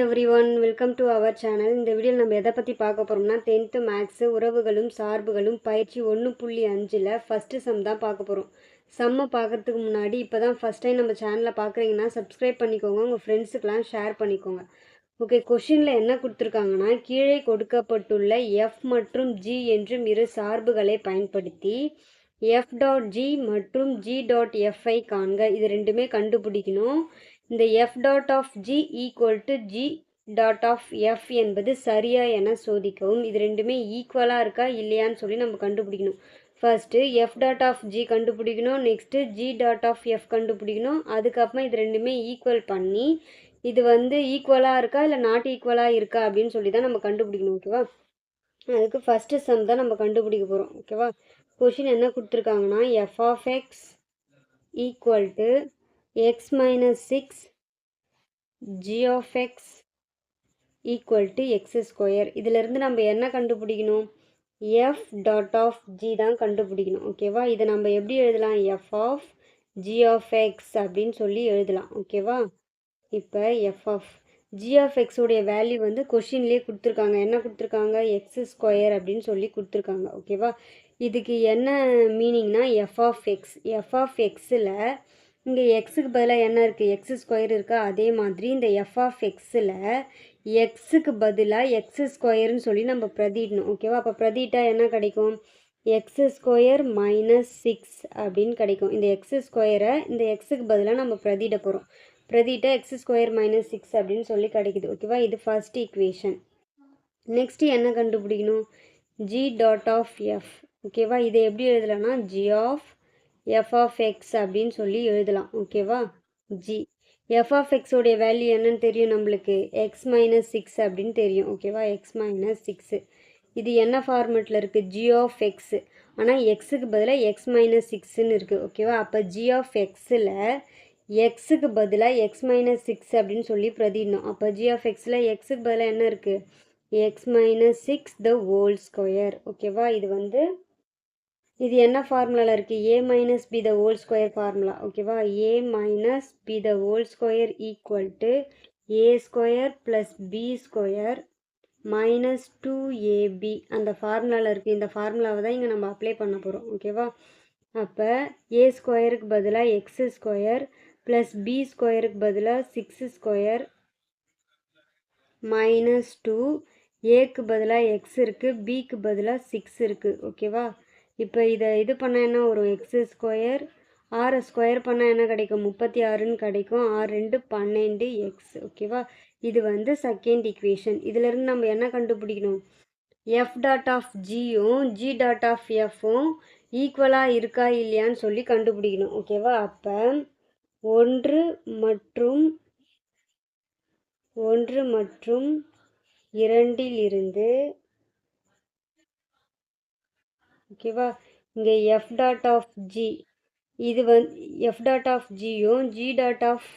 everyone, welcome to our channel. இந்த வீடியோவில் நம்ம எதை பற்றி பார்க்க போகிறோம்னா 10th மேக்ஸு உறவுகளும் சார்புகளும் பயிற்சி 1.5ல் ஃபஸ்ட்டு சம் தான் பார்க்க போகிறோம். சம்மை பார்க்குறதுக்கு முன்னாடி இப்போ தான் ஃபஸ்ட் டைம் நம்ம சேனலை பார்க்குறீங்கன்னா சப்ஸ்கிரைப் பண்ணிக்கோங்க, உங்கள் ஃப்ரெண்ட்ஸுக்கெலாம் ஷேர் பண்ணிக்கோங்க. ஓகே, கொஷினில் என்ன கொடுத்துருக்காங்கன்னா, கீழே கொடுக்கப்பட்டுள்ள எஃப் மற்றும் ஜி என்றும் இரு சார்புகளை பயன்படுத்தி எஃப் டாட் ஜி மற்றும் ஜி டாட் எஃப்ஐ காண்க. இது ரெண்டுமே கண்டுபிடிக்கணும். இந்த f dot of G equal to G dot of f என்பது சரியா என சோதிக்கவும். இது ரெண்டுமே ஈக்குவலாக இருக்கா இல்லையான்னு சொல்லி நம்ம கண்டுபிடிக்கணும். First F dot of G கண்டுபிடிக்கணும், next G dot of F கண்டுபிடிக்கணும். அதுக்கப்புறமா இது ரெண்டுமே ஈக்குவல் பண்ணி இது ஈக்குவலாக இருக்கா இல்லை நாட் ஈக்குவலாக இருக்கா அப்படின்னு சொல்லி தான் நம்ம கண்டுபிடிக்கணும். ஓகேவா, அதுக்கு ஃபஸ்ட்டு சம் தான் நம்ம கண்டுபிடிக்க போகிறோம். ஓகேவா, கொஷின் என்ன கொடுத்துருக்காங்கன்னா, f of x equal to x minus 6 g of x equal to x square. இதிலிருந்து நம்ம என்ன கண்டுபிடிக்கணும், f dot of g தான் கண்டுபிடிக்கணும். ஓகேவா, இதை நம்ம எப்படி எழுதலாம், f of g of x அப்படின்னு சொல்லி எழுதலாம். ஓகேவா, இப்போ f of g of x உடைய வேல்யூ கொஷின்லேயே கொடுத்துருக்காங்க. என்ன கொடுத்துருக்காங்க, x ஸ்கொயர் அப்படின்னு சொல்லி கொடுத்துருக்காங்க. ஓகேவா, இதுக்கு என்ன மீனிங்னா f of x, f of xல இங்கே எக்ஸுக்கு பதிலாக என்ன இருக்குது, எக்ஸ் ஸ்கொயர் இருக்கா, அதே மாதிரி இந்த எஃப் ஆஃப் எக்ஸில் எக்ஸுக்கு பதிலாக எக்ஸ் ஸ்கொயர்னு சொல்லி நம்ம பிரதிடணும். ஓகேவா, அப்போ பிரதிட்டா என்ன கிடைக்கும், எக்ஸ் ஸ்கொயர் மைனஸ் 6 அப்படின்னு கிடைக்கும். இந்த எக்ஸ் ஸ்கொயரை இந்த எக்ஸுக்கு பதிலாக நம்ம பிரதிட போகிறோம். பிரதிட்டா எக்ஸ் ஸ்கொயர் மைனஸ் 6 அப்படின்னு சொல்லி கிடைக்குது. ஓகேவா, இது ஃபர்ஸ்ட் ஈக்குவேஷன். நெக்ஸ்ட்டு என்ன கண்டுபிடிக்கணும், ஜி டாட் ஆஃப் எஃப். ஓகேவா, இதை எப்படி எழுதலாம்னா, G of F of X அப்படின்னு சொல்லி எழுதலாம். ஓகேவா, ஜி எஃப் ஆஃப் எக்ஸோடைய வேல்யூ என்னன்னு தெரியும் நம்மளுக்கு, எக்ஸ் மைனஸ் 6 அப்படின்னு தெரியும். ஓகேவா, எக்ஸ் மைனஸ் 6 இது என்ன ஃபார்மெட்டில் இருக்குது, ஜி ஆஃப் எக்ஸு, ஆனால் எக்ஸுக்கு பதிலாக எக்ஸ் மைனஸ் 6ன்னு இருக்குது. ஓகேவா, அப்போ ஜி ஆஃப் எக்ஸில் எக்ஸுக்கு பதிலாக எக்ஸ் மைனஸ் 6 அப்படின்னு சொல்லி பிரதிடணும். அப்போ ஜி ஆஃப் எக்ஸில் எக்ஸுக்கு பதிலாக என்ன இருக்குது, x minus 6 the whole square. ஓகேவா, இது என்ன ஃபார்முலாவில் இருக்குது, A minus B the whole square formula. ஓகேவா, A minus B the whole square equal to A square plus B square minus 2ab அந்த ஃபார்முலாவில் இருக்குது. இந்த ஃபார்முலாவை தான் இங்கே நம்ம அப்ளை பண்ண போகிறோம். ஓகேவா, அப்போ ஏ ஸ்கொயருக்கு பதிலாக எக்ஸ் ஸ்கொயர் ப்ளஸ் பி ஸ்கொயருக்கு பதிலாக 6 ஸ்கொயர் மைனஸ் 2, ஏக்கு பதிலாக எக்ஸ் இருக்குது, பிக்கு பதிலாக 6 இருக்குது. ஓகேவா, இப்போ இது பண்ணால் என்ன வரும், எக்ஸ் ஸ்கொயர், ஆரை ஸ்கொயர் பண்ணால் என்ன கிடைக்கும், 36ன்னு கிடைக்கும். 6 2 12 எக்ஸ். ஓகேவா, இது செகண்ட் ஈக்குவேஷன். இதிலிருந்து நம்ம என்ன கண்டுபிடிக்கணும், எஃப் டாட் ஆஃப் ஜியும் ஜி டாட் ஆஃப் எஃப்பும் ஈக்குவலாக இருக்கா இல்லையான்னு சொல்லி கண்டுபிடிக்கணும். ஓகேவா, அப்போ 1 மற்றும் 2 ஓகேவா, இங்கே F dot of G F dot of ஜியும் ஜி டாட் ஆஃப்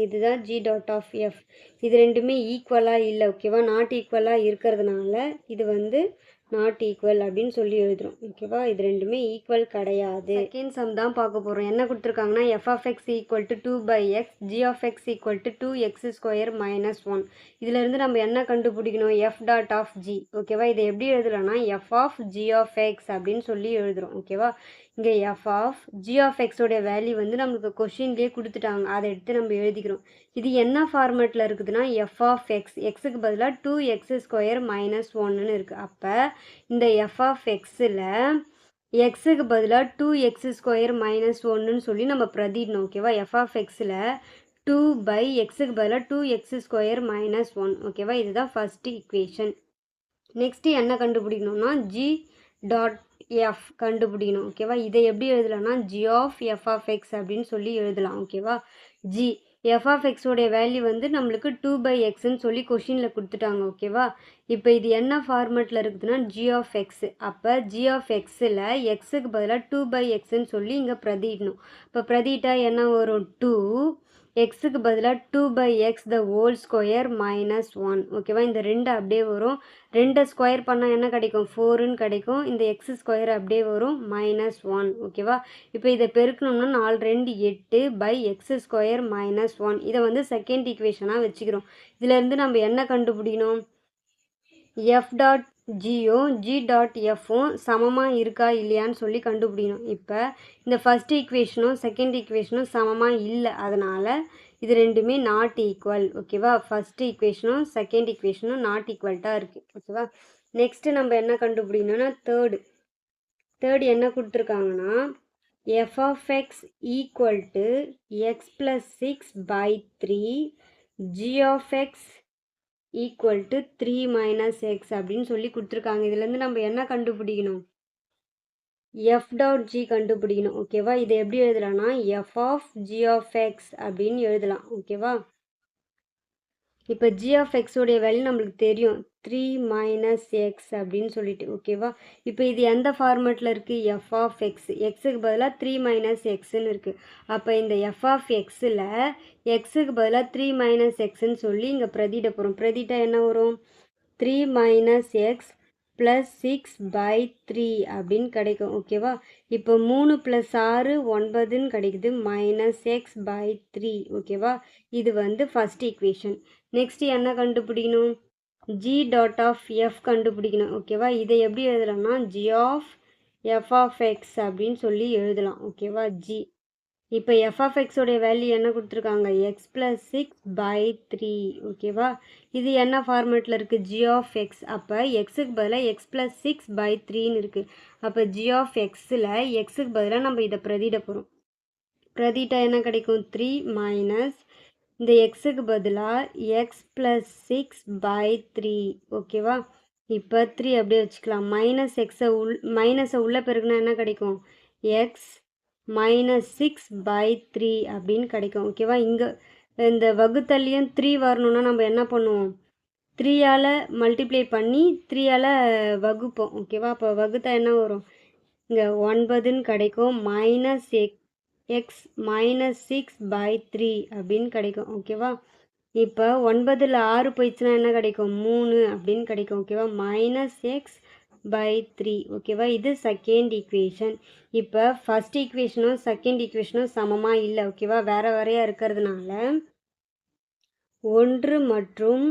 இதுதான் ஜி டாட் ஆஃப் எஃப், இது ரெண்டுமே ஈக்குவலாக இல்லை. ஓகேவா, நாட் ஈக்குவலாக இருக்கிறதுனால இது நாட் ஈக்குவல் அப்படின்னு சொல்லி எழுதுகிறோம். ஓகேவா, இது ரெண்டுமே ஈக்குவல் கிடையாது. செகண்ட் சம் தான் பார்க்க போகிறோம். என்ன கொடுத்துருக்காங்கன்னா, f of x equal to 2/x, g of x equal to 2x square minus 1. இதிலேருந்து நம்ம என்ன கண்டுபிடிக்கணும், எஃப் டாட் ஆஃப் ஜி. ஓகேவா, இதை எப்படி எழுதலாம்னா, F of G of X அப்படின்னு சொல்லி எழுதுகிறோம். ஓகேவா, இங்கே எஃப் ஆஃப் ஜி ஆஃப் எக்ஸோடைய வேல்யூ நம்மளுக்கு கொஷின்லேயே கொடுத்துட்டாங்க, அதை எடுத்து நம்ம எழுதிக்கிறோம். இது என்ன ஃபார்மேட்டில் இருக்குதுன்னா, எஃப் ஆஃப் எக்ஸ், எக்ஸுக்கு பதிலாக 2x ஸ்கொயர் மைனஸ் 1ன்னு இருக்குது. அப்போ இந்த எஃப் ஆஃப் எக்ஸில் எக்ஸுக்கு பதிலாக 2x ஸ்கொயர் மைனஸ் 1ன்னு சொல்லி நம்ம பிரதிடணும். ஓகேவா, எஃப் ஆஃப் எக்ஸில் 2/xக்கு பதிலாக 2x ஸ்கொயர் மைனஸ் 1. ஓகேவா, இதுதான் ஃபஸ்ட்டு ஈக்குவேஷன். நெக்ஸ்ட்டு என்ன கண்டுபிடிக்கணும்னா, ஜி டாட் எஃப் கண்டுபிடிக்கணும். ஓகேவா, இதை எப்படி எழுதலாம்னா, G of F of X அப்படின்னு சொல்லி எழுதலாம். ஓகேவா, ஜி எஃப் ஆஃப் எக்ஸோடைய வேல்யூ நம்மளுக்கு 2/xன்னு சொல்லி கொஷினில் கொடுத்துட்டாங்க. ஓகேவா, இப்போ இது என்ன ஃபார்மேட்டில் இருக்குதுன்னா, ஜி ஆஃப் எக்ஸு. அப்போ ஜி ஆஃப் எக்ஸில் எக்ஸுக்கு பதிலாக 2/xன்னு சொல்லி இங்கே பிரதிடணும். இப்போ பிரதிட்டா என்ன வரும், 2 எக்ஸுக்கு பதிலாக 2/x த ஹோல் ஸ்கொயர் மைனஸ் 1. ஓகேவா, இந்த ரெண்டு அப்படியே வரும். ரெண்டை ஸ்கொயர் பண்ணால் என்ன கிடைக்கும்? 4ன்னு கிடைக்கும். இந்த எக்ஸ் ஸ்கொயர் அப்படியே வரும் -1. ஓகேவா, இப்போ இதை பெருக்கணும்னா 4 2 8/x ஸ்கொயர் -1. இதை வந்து செகண்ட் ஈக்குவேஷனாக வச்சுக்கிறோம். இதிலேருந்து நம்ம என்ன கண்டுபிடிக்கணும்? எஃப் டாட் ஜியும் ஜி டாட் எஃப்பும் சமமாக இருக்கா இல்லையான்னு சொல்லி கண்டுபிடிக்கணும். இப்போ இந்த ஃபஸ்ட் ஈக்குவேஷனும் செகண்ட் ஈக்குவேஷனும் சமமாக இல்லை, அதனால் இது ரெண்டுமே நாட் ஈக்குவல். ஓகேவா, ஃபஸ்ட் ஈக்குவேஷனும் செகண்ட் ஈக்குவேஷனும் நாட் ஈக்குவல்ட்டாக இருக்குது. ஓகேவா, நெக்ஸ்ட்டு நம்ம என்ன கண்டுபிடிக்கணும்னா தேர்டு என்ன கொடுத்துருக்காங்கன்னா f of x equal to x plus 6/3 g of x equal to 3 - x அப்படின்னு சொல்லி கொடுத்துருக்காங்க. இதுலேருந்து நம்ம என்ன கண்டுபிடிக்கணும்? எஃப் டாட் ஜி கண்டுபிடிக்கணும். ஓகேவா, இதை எப்படி எழுதலாம்னா F of G of X அப்படின்னு எழுதலாம். ஓகேவா, இப்போ ஜி ஆஃப் எக்ஸோடைய வேல்யூ நம்மளுக்கு தெரியும் 3 - x அப்படின்னு சொல்லிட்டு. ஓகேவா, இப்போ இது எந்த ஃபார்மேட்டில் இருக்குது? எஃப் ஆஃப் எக்ஸ், எக்ஸுக்கு பதிலாக 3 - xன்னு இருக்குது. அப்போ இந்த எஃப் ஆஃப் எக்ஸில் எக்ஸுக்கு பதிலாக 3 - xன்னு சொல்லி இங்கே பிரதியிட போகிறோம். பிரதிட்டா என்ன வரும்? 3 - x ப்ளஸ் 6/3 அப்படின்னு கிடைக்கும். ஓகேவா, இப்போ 3 + 6 9ன்னு கிடைக்குது -x/3. ஓகேவா, இது வந்து ஃபஸ்ட் ஈக்குவேஷன். நெக்ஸ்ட்டு என்ன கண்டுபிடிக்கணும்? ஜி டாட் ஆஃப் எஃப் கண்டுபிடிக்கணும். ஓகேவா, இதை எப்படி எழுதலாம்னா G of F of X அப்படின்னு சொல்லி எழுதலாம். ஓகேவா, ஜி. இப்போ எஃப் ஆஃப் எக்ஸோடைய வேல்யூ என்ன கொடுத்துருக்காங்க? X plus 6/3. ஓகேவா, இது என்ன ஃபார்மேட்டில் இருக்குது? G of x. அப்போ எக்ஸுக்கு பதிலாக எக்ஸ் ப்ளஸ் 6/3ன்னு இருக்குது. அப்போ ஜி ஆஃப் எக்ஸில் எக்ஸுக்கு பதிலாக நம்ம இதை பிரதியிட போகிறோம். பிரதிட்டா என்ன கிடைக்கும்? 3 மைனஸ் இந்த எக்ஸுக்கு பதிலாக எக்ஸ் ப்ளஸ் 6/3. ஓகேவா, இப்போ 3 அப்படியே வச்சுக்கலாம். மைனஸை உள்ளே பெருக்குனா என்ன கிடைக்கும்? எக்ஸ் -6/3 அப்படின்னு கிடைக்கும். ஓகேவா, இங்கே இந்த வகுத்தல்லையும் 3 வரணும்னா நம்ம என்ன பண்ணுவோம்? 3ஆல் மல்டிப்ளை பண்ணி 3ஆல் வகுப்போம். ஓகேவா, அப்போ வகுத்தா என்ன வரும்? இங்கே 9ன்னு கிடைக்கும். எக்ஸ் -6/3 அப்படின்னு கிடைக்கும். ஓகேவா, இப்போ 9ல் 6 போயிடுச்சுன்னா என்ன கிடைக்கும்? 3 அப்படின்னு கிடைக்கும். ஓகேவா, -x/3. ஓகேவா, இது செகண்ட் ஈக்குவேஷன். இப்போ ஃபஸ்ட் ஈக்குவேஷனும் செகண்ட் ஈக்குவேஷனும் சமமாக இல்லை. ஓகேவா, வேறு வேறையாக இருக்கிறதுனால 1 மற்றும்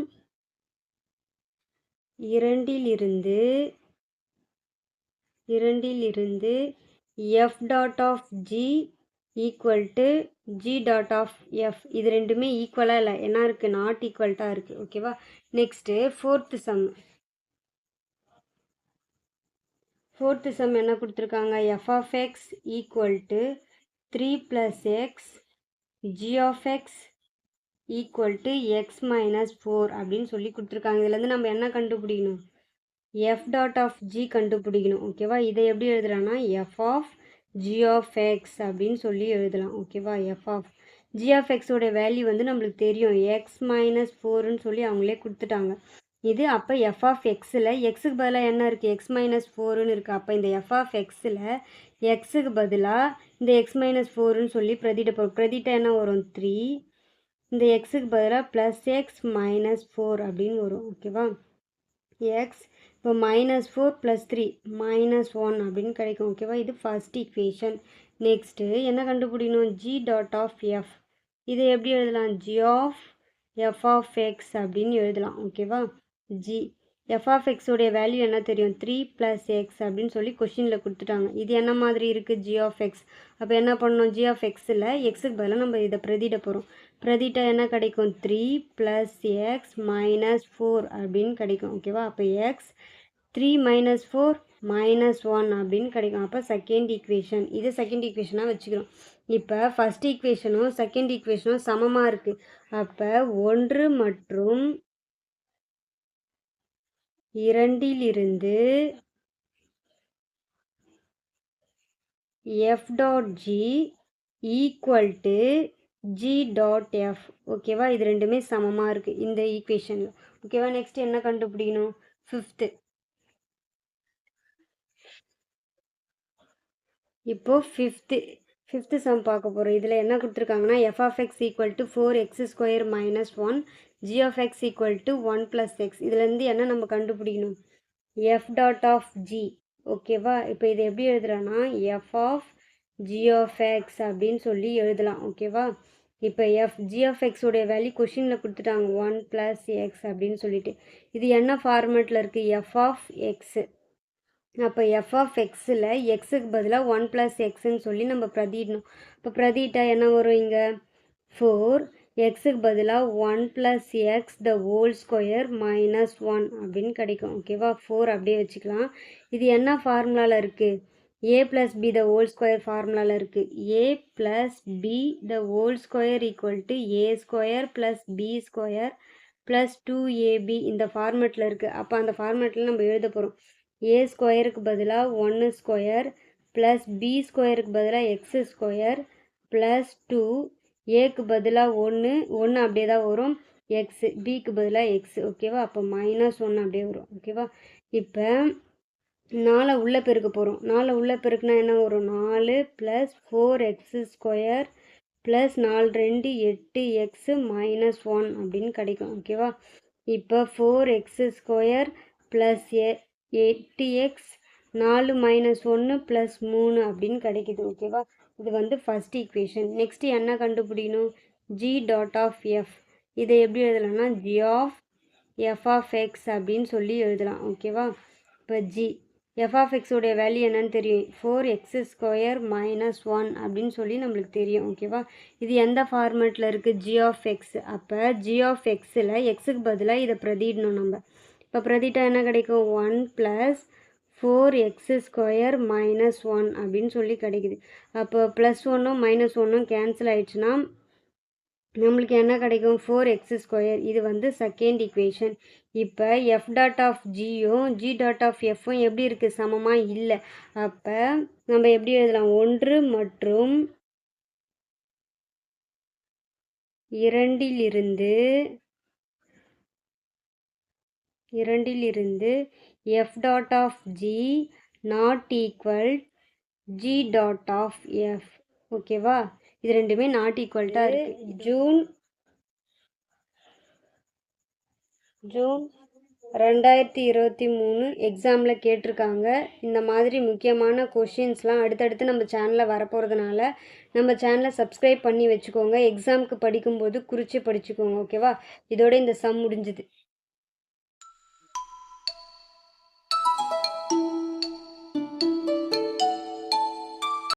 2லிருந்து F dot of G equal to G dot of F, இது ரெண்டுமே ஈக்குவலாக இல்லை, என்ன இருக்குது? நாட் ஈக்குவல்ட்டாக இருக்குது. ஓகேவா, நெக்ஸ்ட்டு ஃபோர்த்து சம் என்ன கொடுத்துருக்காங்க? F of x equal to 3 + x g of x equal to x -4 அப்படின்னு சொல்லி கொடுத்துருக்காங்க. இதுலேருந்து நம்ம என்ன கண்டுபிடிக்கணும்? எஃப் டாட் ஆஃப் ஜி கண்டுபிடிக்கணும். ஓகேவா, இதை எப்படி எழுதலாம்னா F of G of X அப்படின்னு சொல்லி எழுதலாம். ஓகேவா, எஃப் ஆஃப் ஜி ஆஃப் எக்ஸோடைய வேல்யூ வந்து நம்மளுக்கு தெரியும் எக்ஸ் -4ன்னு சொல்லி அவங்களே கொடுத்துட்டாங்க. இது அப்போ எஃப் ஆஃப் எக்ஸில் எக்ஸுக்கு பதிலாக என்ன இருக்குது? எக்ஸ் -4ன்னு இருக்குது. அப்போ இந்த எஃப் ஆஃப் எக்ஸில் எக்ஸுக்கு பதிலாக இந்த எக்ஸ் -4ன்னு சொல்லி பிரதிட்ட என்ன வரும்? 3. இந்த எக்ஸுக்கு பதிலாக ப்ளஸ் எக்ஸ் -4 அப்படின்னு வரும். ஓகேவா, எக்ஸ் இப்போ -4 + 3 -1 அப்படின்னு கிடைக்கும். ஓகேவா, இது ஃபஸ்ட் ஈக்குவேஷன். நெக்ஸ்ட்டு என்ன கண்டுபிடிக்கணும்? G dot of f. இதை எப்படி எழுதலாம்? G of F of X அப்படின்னு எழுதலாம். ஓகேவா, ஜி எஃப் ஆஃப் எக்ஸோடைய வேல்யூ என்ன தெரியும்? 3 + x அப்படின்னு சொல்லி கொஷினில் கொடுத்துட்டாங்க. இது என்ன மாதிரி இருக்குது? G of x. அப்போ என்ன பண்ணணும்? ஜி ஆஃப் எக்ஸில் எக்ஸுக்கு பதிலாக நம்ம இதை பிரதியிட போகிறோம். பிரதிட்டா என்ன கிடைக்கும்? 3 + x -4 அப்படின்னு கிடைக்கும். ஓகேவா, அப்போ எக்ஸ் 3 - 4 -1 அப்படின்னு கிடைக்கும். அப்போ செகண்ட் ஈக்குவேஷன், இது செகண்ட் ஈக்குவேஷனாக வச்சுக்கிறோம். இப்போ ஃபஸ்ட் ஈக்குவேஷனும் செகண்ட் ஈக்குவேஷனும் சமமாக இருக்குது. அப்போ 1 மற்றும் 2லிருந்து F dot G equal to G dot F. ஓகேவா, இது ரெண்டுமே சமமாக இருக்குது இந்த ஈக்குவேஷனில். ஓகேவா, நெக்ஸ்ட் என்ன கண்டுபிடிக்கணும்? ஃபிஃப்த்து. இப்போது ஃபிஃப்த்து சம் பார்க்க போகிறோம். இதில் என்ன கொடுத்துருக்காங்கன்னா f of x equal to 4x square minus 1 g of x equal to 1 plus x. இதுலேருந்து என்ன நம்ம கண்டுபிடிக்கணும்? f dot of g. ஓகேவா? இப்போ இதை எப்படி எழுதுறான்னா f of g of x அப்படின்னு சொல்லி எழுதலாம். ஓகேவா? இப்போ g of x உடைய வேல்யூ கொஷினில் கொடுத்துட்டாங்க 1 plus x அப்படின்னு சொல்லிட்டு. இது என்ன ஃபார்மேட்டில் இருக்குது? f of x. அப்போ f of xயில் எக்ஸுக்கு பதிலாக 1 plus xன்னு சொல்லி நம்ம பிரதிடணும். இப்போ பிரதிட்டா என்ன வரும்? இங்கே 4 எக்ஸுக்கு பதிலாக 1 plus x the whole square minus 1 அப்படின்னு கிடைக்கும். ஓகேவா? 4 அப்படியே வச்சுக்கலாம். இது என்ன ஃபார்முலாவில் இருக்குது? a plus b the whole square ஃபார்முலாவில் இருக்குது. a plus b the whole square equal to a square plus b square plus 2ab இந்த ஃபார்மேட்டில் இருக்குது. அப்போ அந்த ஃபார்மேட்டில் நம்ம எழுத போகிறோம். a ஸ்கொயருக்கு பதிலாக 1 ஸ்கொயர் ப்ளஸ் b ஸ்கொயருக்கு பதிலாக எக்ஸ் ஸ்கொயர் ப்ளஸ் 2 ஏக்கு பதிலாக 1 அப்படியே தான் வரும், எக்ஸு பிக்கு பதிலாக எக்ஸு. ஓகேவா? அப்போ -1 அப்படியே வரும். ஓகேவா? இப்போ 4 உள்ளே பெருக்க போகிறோம். 4 உள்ளே பெருக்குனா என்ன வரும்? 4 plus 4x square plus 4 2 8x -1 அப்படின்னு கிடைக்கும். ஓகேவா? இப்போ 4x square plus 8x 4 -1 plus 3 அப்படின்னு கிடைக்குது. ஓகேவா? இது வந்து ஃபஸ்ட் ஈக்குவேஷன். நெக்ஸ்ட்டு என்ன கண்டுபிடிக்கணும்? g dot of f. இதை எப்படி எழுதலாம்னா g of F of X அப்படின்னு சொல்லி எழுதலாம். ஓகேவா? இப்போ g எஃப் ஆஃப் எக்ஸோடைய வேல்யூ என்னன்னு தெரியும், 4x ஸ்கொயர் -1 அப்படின்னு சொல்லி நம்மளுக்கு தெரியும். ஓகேவா? இது எந்த ஃபார்மேட்டில் இருக்குது? g of x. அப்போ g ஆஃப் எக்ஸில் எக்ஸுக்கு பதிலாக இதை பிரதிடணும் நம்ம. இப்போ பிரதிட்டா என்ன கிடைக்கும்? 1 ப்ளஸ் 4x ஸ்கொயர் -1 அப்படின்னு சொல்லி கிடைக்குது. அப்போ +1 -1 கேன்சல் ஆயிடுச்சுன்னா நம்மளுக்கு என்ன கிடைக்கும்? 4x square. இது வந்து செகண்ட் ஈக்குவேஷன். இப்போ f டாட் ஆஃப் ஜியும் g டாட் ஆஃப் எஃப்பும் எப்படி இருக்குது? சமமாக இல்லை. அப்போ நம்ம எப்படி எழுதலாம்? 1 மற்றும் 2லிருந்து f dot of g not equal g dot of f. ஓகேவா? இது ரெண்டுமே நாட் ஈக்குவல்ட்டாக இருக்குது. ஜூன் 2023 எக்ஸாமில் கேட்டிருக்காங்க. இந்த மாதிரி முக்கியமான கொஷின்ஸ்லாம் அடுத்தடுத்து நம்ம சேனலில் வரப்போகிறதுனால நம்ம சேனலை சப்ஸ்கிரைப் பண்ணி வச்சுக்கோங்க. எக்ஸாமுக்கு படிக்கும்போது குறித்து படிச்சுக்கோங்க. ஓகேவா? இதோட இந்த சம் முடிஞ்சுது.